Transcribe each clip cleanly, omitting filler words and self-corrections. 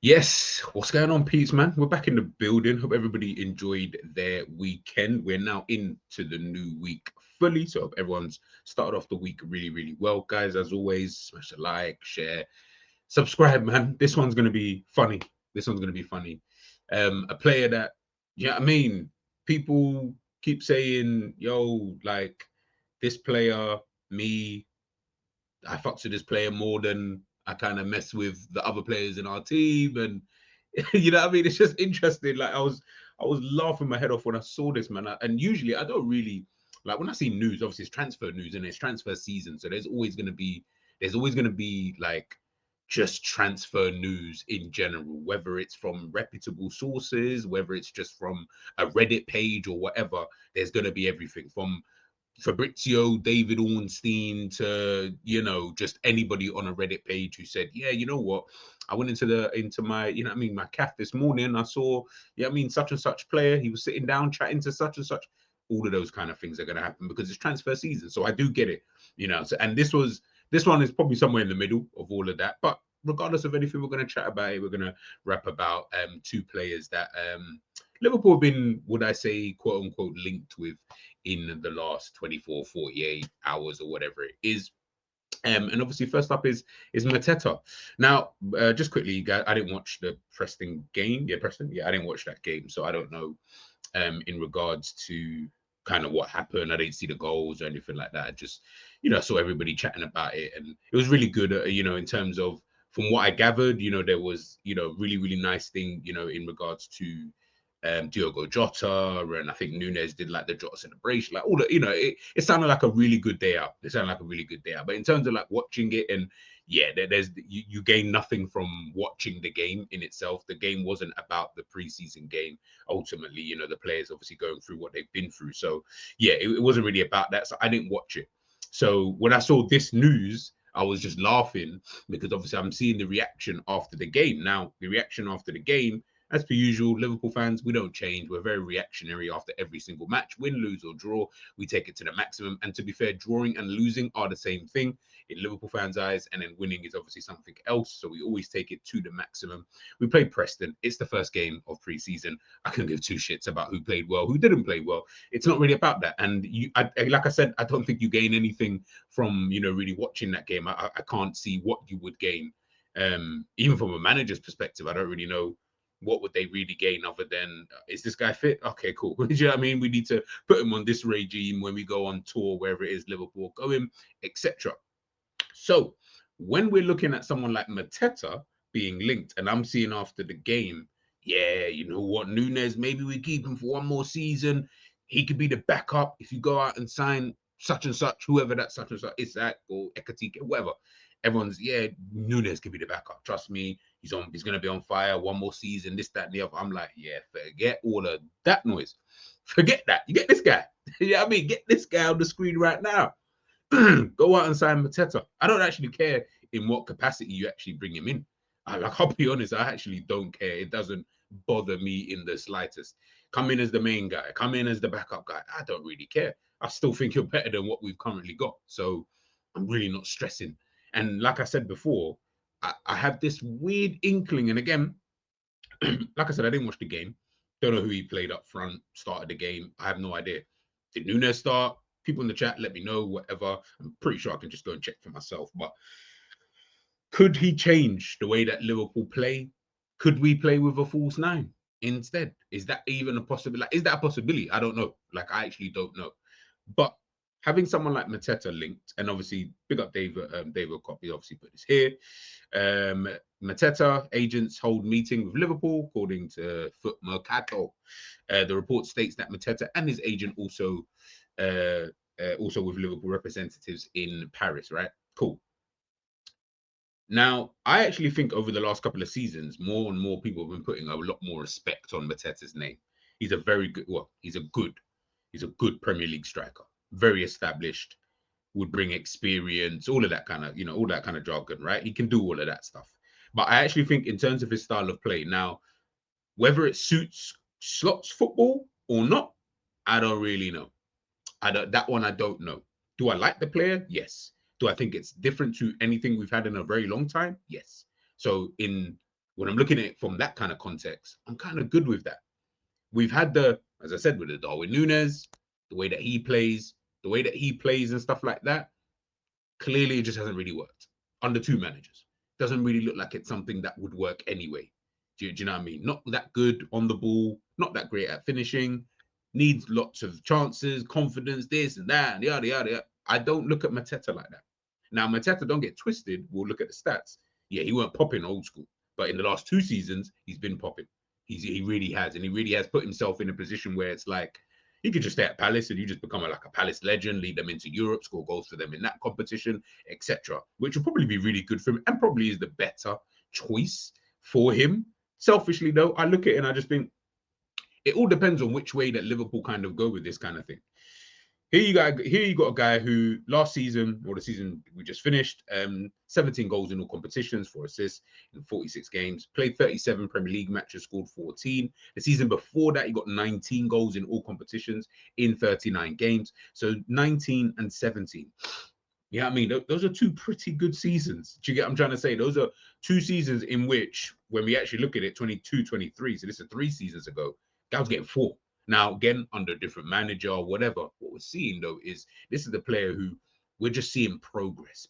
Yes, what's going on, Pete's man? We're back in the building. Hope everybody enjoyed their weekend. We're now into the new week fully. So hope everyone's started off the week really, really well. Guys, as always, smash a like, share, subscribe, man. This one's gonna be funny. This one's gonna be funny. A player that, you know what I mean? People keep saying, yo, like this player, me, I fucks with this player more than I kind of mess with the other players in our team, and you know what I mean. It's just interesting. Like I was laughing my head off when I saw this, man. And usually I don't really like when I see news. Obviously, it's transfer news and it's transfer season, so there's always gonna be like just transfer news in general, whether it's from reputable sources, whether it's just from a Reddit page or whatever. There's gonna be everything from Fabrizio, David Ornstein to just anybody on a Reddit page who said, yeah, you know what, I went into my my calf this morning. I saw such and such player. He was sitting down chatting to such and such. All of those kind of things are going to happen because it's transfer season. So I do get it, So, and this one is probably somewhere in the middle of all of that. But regardless of anything, we're going to chat about it. We're going to rap about two players that Liverpool have been, would I say, quote unquote, linked with in the last 24, 48 hours or whatever it is. And obviously, first up is Mateta. Now, just quickly, guys, I didn't watch the Preston game. Yeah, Preston. Yeah, I didn't watch that game, so I don't know in regards to kind of what happened. I didn't see the goals or anything like that. I just, I saw everybody chatting about it, and it was really good. In terms of from what I gathered, there was, really, really nice thing, in regards to Diogo Jota, and I think Nunes did like the Jota celebration, like all the, it sounded like a really good day out. It sounded like a really good day out. But in terms of like watching it, and yeah, there's you gain nothing from watching the game in itself. The game wasn't about the preseason game. Ultimately, the players obviously going through what they've been through. So yeah, it wasn't really about that. So I didn't watch it. So when I saw this news, I was just laughing because obviously I'm seeing the reaction after the game. Now, the reaction after the game, as per usual, Liverpool fans, we don't change. We're very reactionary after every single match. Win, lose, or draw, we take it to the maximum. And to be fair, drawing and losing are the same thing in Liverpool fans' eyes. And then winning is obviously something else. So we always take it to the maximum. We played Preston. It's the first game of pre-season. I couldn't give two shits about who played well, who didn't play well. It's not really about that. And like I said, I don't think you gain anything from, really watching that game. I can't see what you would gain. Even from a manager's perspective, I don't really know what would they really gain other than is this guy fit? Okay, cool. Do you know what I mean? We need to put him on this regime when we go on tour, wherever it is Liverpool going, etc. So when we're looking at someone like Mateta being linked, and I'm seeing after the game, yeah, you know what, Nunes, maybe we keep him for one more season. He could be the backup if you go out and sign such and such, whoever that such and such is, that or Ekitike, whatever. Everyone's, yeah, Nunes could be the backup. Trust me, he's gonna be on fire one more season, this, that, and the other. I'm like, yeah, forget all of that noise. Forget that. You get this guy. You know what I mean? Get this guy on the screen right now. Go out and sign Mateta. I don't actually care in what capacity you actually bring him in. I'll be honest, I actually don't care. It doesn't bother me in the slightest. Come in as the main guy, come in as the backup guy. I don't really care. I still think you're better than what we've currently got. So I'm really not stressing. And like I said before, I have this weird inkling. And again, like I said, I didn't watch the game. Don't know who he played up front, started the game. I have no idea. Did Nunes start? People in the chat, let me know, whatever. I'm pretty sure I can just go and check for myself. But could he change the way that Liverpool play? Could we play with a false nine instead? Is that even a possibility? Like, is that a possibility? I don't know. Like, I actually don't know. But having someone like Mateta linked, and obviously big up David Copy, obviously put this here. Mateta agents hold meeting with Liverpool, according to Foot Mercato. The report states that Mateta and his agent also with Liverpool representatives in Paris. Right, cool. Now, I actually think over the last couple of seasons, more and more people have been putting a lot more respect on Mateta's name. He's a very good, well, he's a good Premier League striker, very established, would bring experience, all of that kind of, all that kind of jargon, right? He can do all of that stuff. But I actually think in terms of his style of play, now, whether it suits Slot's football or not, I don't really know. That one I don't know. Do I like the player? Yes. Do I think it's different to anything we've had in a very long time? Yes. So in when I'm looking at it from that kind of context, I'm kind of good with that. We've had as I said, with the Darwin Núñez, the way that he plays, and stuff like that. Clearly, it just hasn't really worked under two managers. Doesn't really look like it's something that would work anyway. Do you know what I mean? Not that good on the ball, not that great at finishing, needs lots of chances, confidence, this and that, and yada, yada, yada. I don't look at Mateta like that. Now, Mateta, don't get twisted. We'll look at the stats. Yeah, he weren't popping old school, but in the last 2 seasons, he's been popping. He really has, and he really has put himself in a position where it's like he could just stay at Palace and you just become like a Palace legend, lead them into Europe, score goals for them in that competition, etc. Which will probably be really good for him and probably is the better choice for him. Selfishly, though, I look at it and I just think it all depends on which way that Liverpool kind of go with this kind of thing. Here you got a guy who last season, or the season we just finished, 17 goals in all competitions, 4 assists in 46 games, played 37 Premier League matches, scored 14. The season before that, he got 19 goals in all competitions in 39 games. So 19 and 17. You know what I mean? Those are 2 pretty good seasons. Do you get what I'm trying to say? Those are 2 seasons in which, when we actually look at it, 22, 23, so this is 3 seasons ago, guy was getting 4. Now, again, under a different manager or whatever, what we're seeing, though, is this is the player who we're just seeing progress.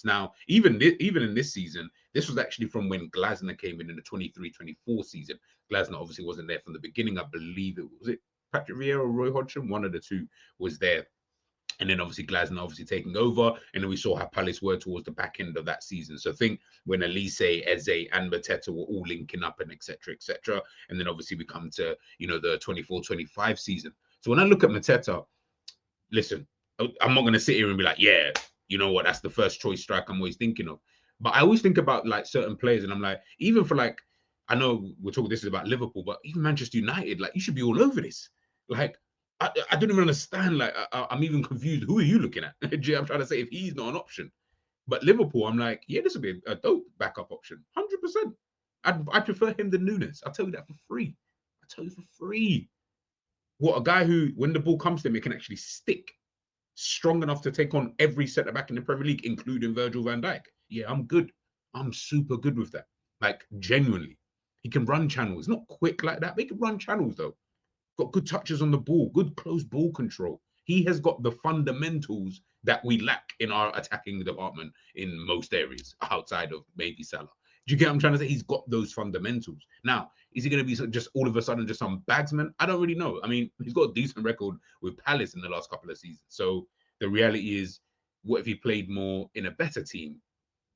Now, even in this season, this was actually from when Glasner came in the 23-24 season. Glasner obviously wasn't there from the beginning. I believe it was Patrick Vieira or Roy Hodgson. One of the two was there. And then obviously Glasner taking over. And then we saw how Palace were towards the back end of that season. So I think when Elise, Eze, and Mateta were all linking up and etc. And then obviously we come to, the 24-25 season. So when I look at Mateta, listen, I'm not going to sit here and be like, yeah, you know what, that's the first choice striker I'm always thinking of. But I always think about like certain players and I'm like, even for like, I know we're talking, this is about Liverpool, but even Manchester United, like you should be all over this. Like, I don't even understand. Like, I'm even confused. Who are you looking at? I'm trying to say if he's not an option. But Liverpool, I'm like, yeah, this would be a dope backup option. 100%. I prefer him than Núñez. I'll tell you that for free. What, a guy who, when the ball comes to him, it can actually stick. Strong enough to take on every centre back in the Premier League, including Virgil van Dijk. Yeah, I'm good. I'm super good with that. Like, genuinely. He can run channels. Not quick like that, but he can run channels, though. Got good touches on the ball, good close ball control. He has got the fundamentals that we lack in our attacking department in most areas, outside of maybe Salah. Do you get what I'm trying to say? He's got those fundamentals. Now, is he going to be just all of a sudden just some bagsman? I don't really know. I mean, he's got a decent record with Palace in the last couple of seasons. So the reality is, what if he played more in a better team?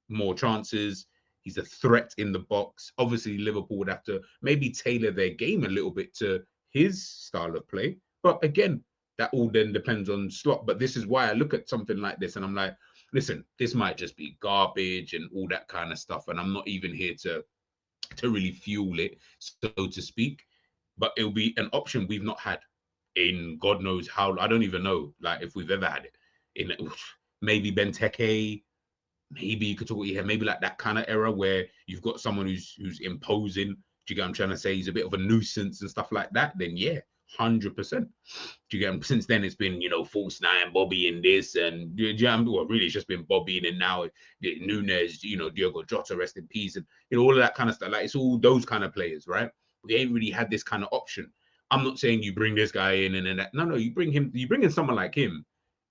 More chances. He's a threat in the box. Obviously, Liverpool would have to maybe tailor their game a little bit to his style of play. But again, that all then depends on Slot. But this is why I look at something like this and I'm like, listen, this might just be garbage and all that kind of stuff. And I'm not even here to really fuel it, so to speak. But it'll be an option we've not had in God knows how. I don't even know, like, if we've ever had it. In maybe Benteke, maybe you could talk, yeah, maybe like that kind of era where you've got someone who's imposing. Do you get what I'm trying to say? He's a bit of a nuisance and stuff like that. Then yeah, 100%. Do you get him? Since then, it's been, false nine, Bobby in this, and well, really, it's just been Bobby, and now Núñez, Diogo Jota, rest in peace, and all of that kind of stuff. Like, it's all those kind of players, right? We ain't really had this kind of option. I'm not saying you bring this guy in and then that. No, you bring in someone like him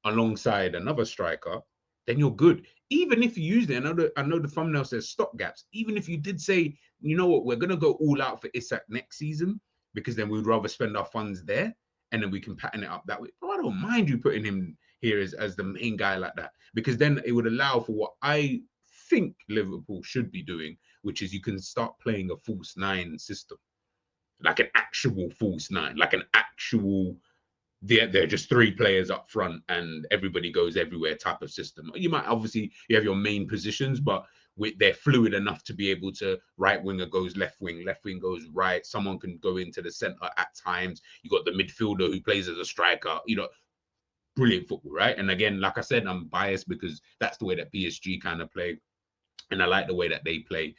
alongside another striker, then you're good. Even if you use it, I know the thumbnail says stopgaps. Even if you did say, you know what, we're gonna go all out for Isak next season, because then we'd rather spend our funds there and then we can pattern it up that way. But I don't mind you putting him here as the main guy like that, because then it would allow for what I think Liverpool should be doing, which is you can start playing a false nine system, like an actual false nine, like an actual, they're just 3 players up front and everybody goes everywhere type of system. You might obviously, you have your main positions, but they're fluid enough to be able to, right winger goes left wing goes right. Someone can go into the center at times. You got the midfielder who plays as a striker, brilliant football, right? And again, like I said, I'm biased because that's the way that PSG kind of play. And I like the way that they play.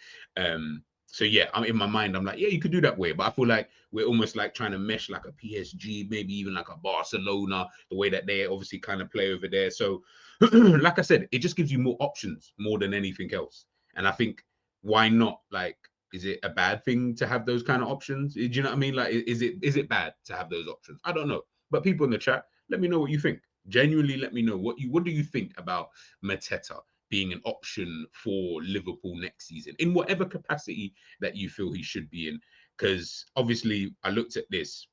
So yeah, I'm in my mind, I'm like, yeah, you could do that way. But I feel like we're almost like trying to mesh like a PSG, maybe even like a Barcelona, the way that they obviously kind of play over there. So like I said, it just gives you more options more than anything else. And I think, why not like Is it a bad thing to have those kind of options? Do you know what I mean? Like, is it bad to have those options? I don't know. But people in the chat, let me know what you think. Genuinely, let me know what do you think about Mateta being an option for Liverpool next season in whatever capacity that you feel he should be in. Because obviously, I looked at this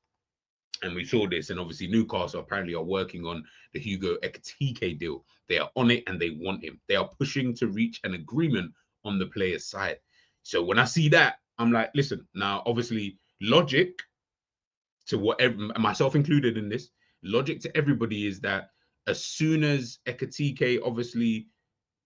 and we saw this, and obviously Newcastle apparently are working on the Hugo Ekitike deal. They are on it and they want him. They are pushing to reach an agreement on the player's side. So when I see that, I'm like, listen, now obviously logic to whatever, myself included in this, logic to everybody is that as soon as Ekitike, obviously,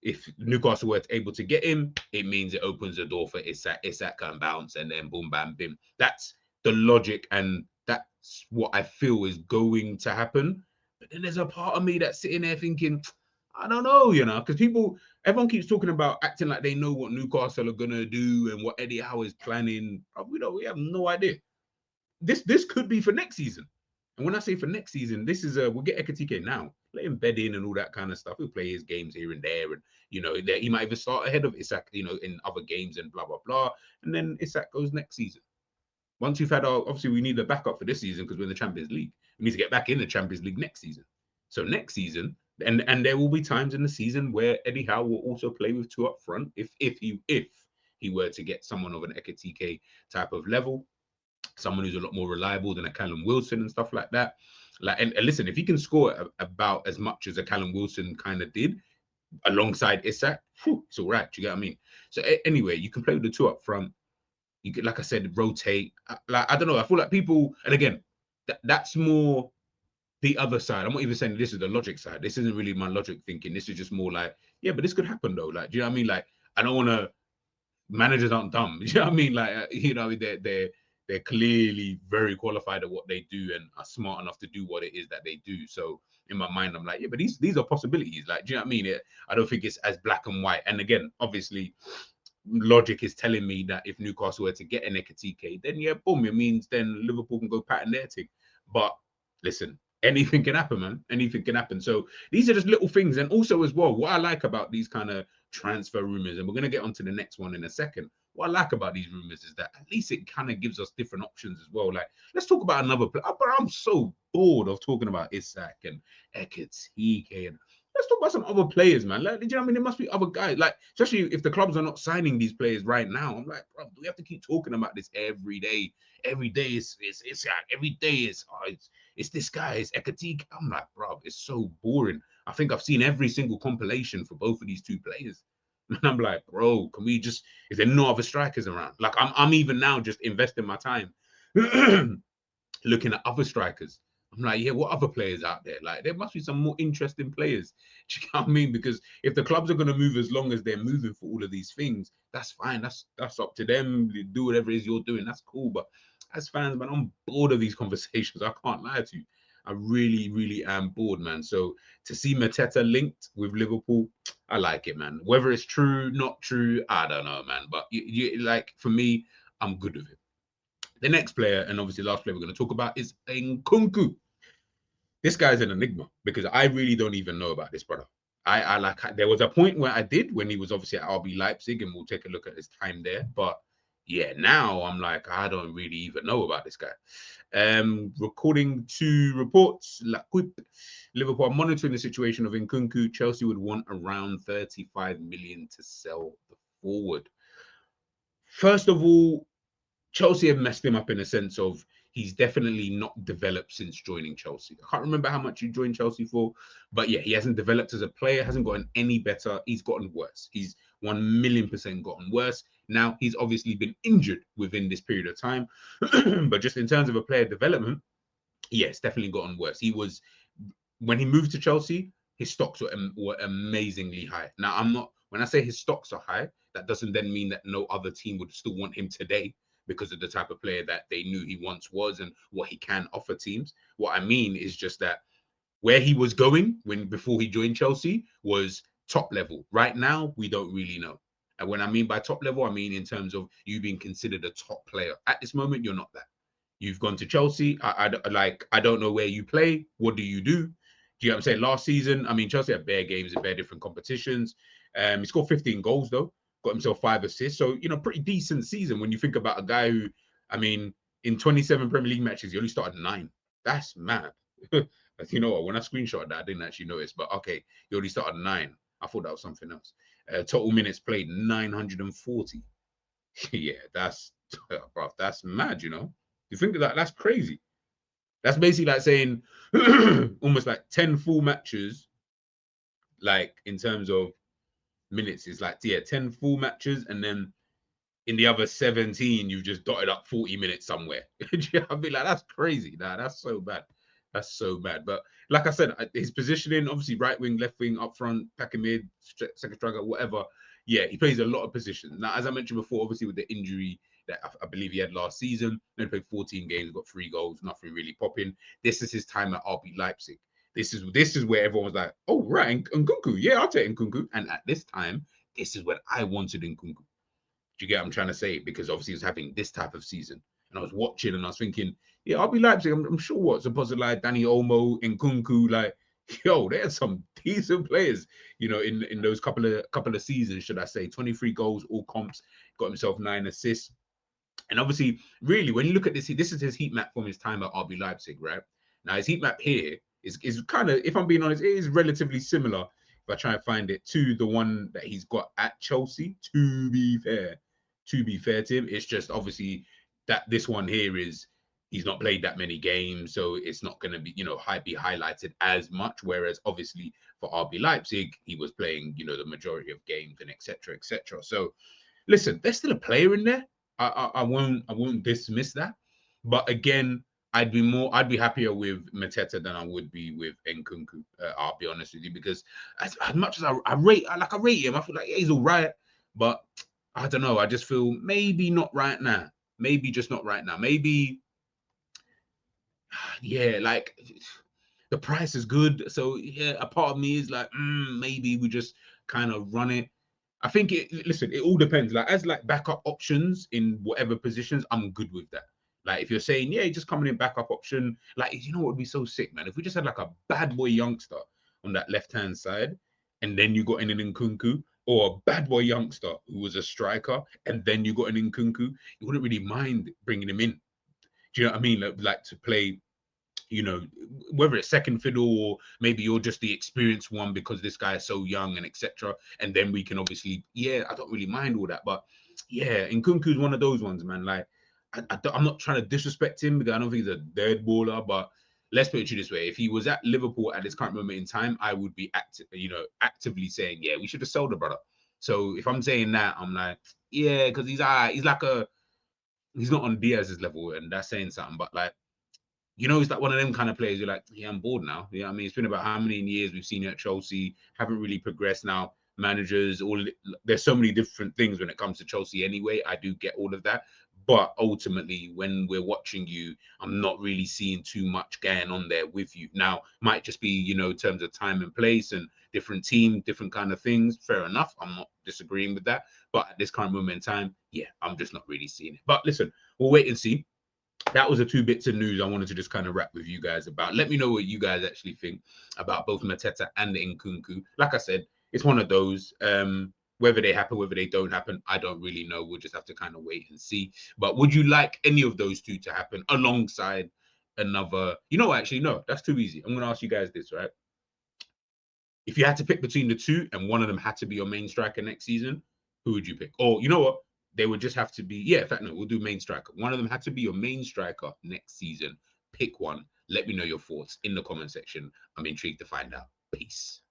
if Newcastle were able to get him, it means it opens the door for Isak can bounce and then boom, bam, bim. That's the logic, and that's what I feel is going to happen. But then there's a part of me that's sitting there thinking, I don't know, because everyone keeps talking about acting like they know what Newcastle are gonna do and what Eddie Howe is planning. We have no idea. This could be for next season. And when I say for next season, this is we'll get Ekitike now, let him bed in and all that kind of stuff. He'll play his games here and there, and he might even start ahead of Isak, in other games and blah blah blah. And then Isak goes next season. Once we've had obviously we need the backup for this season because we're in the Champions League. We need to get back in the Champions League next season. So next season, and there will be times in the season where Eddie Howe will also play with two up front if he were to get someone of an Ekitike type of level, someone who's a lot more reliable than a Callum Wilson and stuff like that. Like, and listen, if he can score about as much as a Callum Wilson kind of did alongside Isak, it's all right. You get what I mean? So anyway, you can play with the two up front. You could, like I said, rotate. Like, I don't know. I feel like people, and again, that's more the other side. I'm not even saying this is the logic side. This isn't really my logic thinking. This is just more like, yeah, but this could happen though. Like, do you know what I mean? Like, I don't want to. Managers aren't dumb. You know what I mean? Like, they're clearly very qualified at what they do and are smart enough to do what it is that they do. So in my mind, I'm like, yeah, but these are possibilities. Like, do you know what I mean? I don't think it's as black and white. And again, obviously, logic is telling me that if Newcastle were to get an Ekitike, then yeah, boom, it means then Liverpool can go pattern their thing. But listen, anything can happen, man. Anything can happen. So these are just little things. And also as well, what I like about these kind of transfer rumors, and we're going to get onto the next one in a second. What I like about these rumors is that at least it kind of gives us different options as well. Like, let's talk about another player. But I'm so bored of talking about Isak and Ekitike and let's talk about some other players, man. Like, do you know what I mean? There must be other guys. Like, especially if the clubs are not signing these players right now. I'm like, bro, do we have to keep talking about this every day? Every day it's every day it's this guy, it's Ekitike. I'm like, bro, it's so boring. I think I've seen every single compilation for both of these two players. And I'm like, bro, can we just, is there no other strikers around? Like, I'm even now just investing my time looking at other strikers. I'm like, yeah, what other players out there? Like, there must be some more interesting players. Do you know what I mean? Because if the clubs are going to move as long as they're moving for all of these things, that's fine. That's up to them. You do whatever it is you're doing. That's cool. But as fans, man, I'm bored of these conversations. I can't lie to you. I really, really am bored, man. So to see Mateta linked with Liverpool, I like it, man. Whether it's true, not true, I don't know, man. But like, for me, I'm good with it. The next player, and obviously the last player we're going to talk about, is Nkunku. This guy's an enigma because I really don't even know about this brother. I like, there was a point where I did when he was obviously at RB Leipzig, and we'll take a look at his time there. But yeah, now I'm like, I don't really even know about this guy. According to reports, Liverpool are monitoring the situation of Nkunku. Chelsea would want around 35 million to sell the forward. First of all, Chelsea have messed him up in a sense of he's definitely not developed since joining Chelsea. I can't remember how much he joined Chelsea for, but yeah, he hasn't developed as a player, hasn't gotten any better. He's gotten worse. He's 1,000,000% gotten worse. Now, he's obviously been injured within this period of time, but just in terms of a player development, yes, definitely gotten worse. When he moved to Chelsea, his stocks were amazingly high. Now, when I say his stocks are high, that doesn't then mean that no other team would still want him today, because of the type of player that they knew he once was and what he can offer teams. What I mean is just that where he was going before he joined Chelsea was top level. Right now, we don't really know. And when I mean by top level, I mean in terms of you being considered a top player. At this moment, you're not that. You've gone to Chelsea. I don't know where you play. What do you do? Do you know what I'm saying? Last season, I mean, Chelsea had bare games in bare different competitions. He scored 15 goals, though. got himself 5 assists. So, you know, pretty decent season when you think about a guy who, I mean, in 27 Premier League matches, he only started 9. That's mad. You know what? When I screenshot that, I didn't actually notice. But okay, he only started 9. I thought that was something else. Total minutes played 940. Yeah, that's bro, that's mad. You know, you think of that? That's crazy. That's basically like saying almost like 10 full matches, like in terms of minutes. It's like, yeah, 10 full matches, and then in the other 17, you've just dotted up 40 minutes somewhere. I'd be like, that's crazy. Nah, that's so bad. That's so bad. But like I said, his positioning, obviously right wing, left wing, up front, packing mid, second striker, whatever. Yeah, he plays a lot of positions. Now, as I mentioned before, obviously with the injury that I believe he had last season, he played 14 games, got 3 goals, nothing really popping. This is his time at RB Leipzig. This is where everyone was like, oh, right, Nkunku. Yeah, I'll take Nkunku. And at this time, this is when I wanted Nkunku. Do you get what I'm trying to say? Because obviously he was having this type of season. And I was watching and I was thinking, yeah, RB Leipzig, I'm sure what, supposed to like Danny Olmo, Nkunku, like, yo, they had some decent players, you know, in those couple of seasons, should I say. 23 goals, all comps, got himself 9 assists. And obviously, really, when you look at this is his heat map from his time at RB Leipzig, right? Now, his heat map here is kind of, if I'm being honest, it is relatively similar, if I try and find it, to the one that he's got at Chelsea, to be fair. To be fair to him, it's just obviously that this one here is he's not played that many games, so it's not going to be, you know, be highlighted as much. Whereas obviously for RB Leipzig, he was playing, you know, the majority of games and etc. etc. So listen, there's still a player in there. I won't dismiss that. But again, I'd be happier with Mateta than I would be with Nkunku. I'll be honest with you, because as much as I rate him, I feel like, yeah, he's all right, but I don't know. I just feel maybe not right now. Maybe just not right now. Maybe, yeah, like the price is good. So yeah, a part of me is like, maybe we just kind of run it. I think listen, it all depends. Like as like backup options in whatever positions, I'm good with that. Like if you're saying, yeah, just coming in backup option, like you know what would be so sick, man? If we just had like a bad boy youngster on that left-hand side, and then you got in an Nkunku, or a bad boy youngster who was a striker, and then you got an Nkunku, you wouldn't really mind bringing him in. Do you know what I mean? Like to play, you know, whether it's second fiddle or maybe you're just the experienced one because this guy is so young and etc. And then we can obviously, yeah, I don't really mind all that, but yeah, Nkunku is one of those ones, man. Like, I'm not trying to disrespect him because I don't think he's a dead baller, but let's put it this way: if he was at Liverpool at this current moment in time, I would be actively saying, yeah, we should have sold the brother. So if I'm saying that, I'm like, yeah, because he's like he's not on Diaz's level, and that's saying something, but like, you know, it's like one of them kind of players. You're like, yeah, I'm bored now. Yeah, I mean, it's been about how many years we've seen you at Chelsea, haven't really progressed now. Managers, there's so many different things when it comes to Chelsea anyway. I do get all of that. But ultimately, when we're watching you, I'm not really seeing too much going on there with you. Now, might just be, you know, in terms of time and place and different team, different kind of things. Fair enough. I'm not disagreeing with that. But at this current moment in time, yeah, I'm just not really seeing it. But listen, we'll wait and see. That was the 2 bits of news I wanted to just kind of wrap with you guys about. Let me know what you guys actually think about both Mateta and Nkunku. Like I said, it's one of those. Whether they happen, whether they don't happen, I don't really know. We'll just have to kind of wait and see. But would you like any of those 2 to happen alongside another? You know, actually, no, that's too easy. I'm going to ask you guys this, right? If you had to pick between the 2 and one of them had to be your main striker next season, who would you pick? Or you know what? They would just have to be, yeah, in fact, no, we'll do main striker. One of them had to be your main striker next season. Pick one. Let me know your thoughts in the comment section. I'm intrigued to find out. Peace.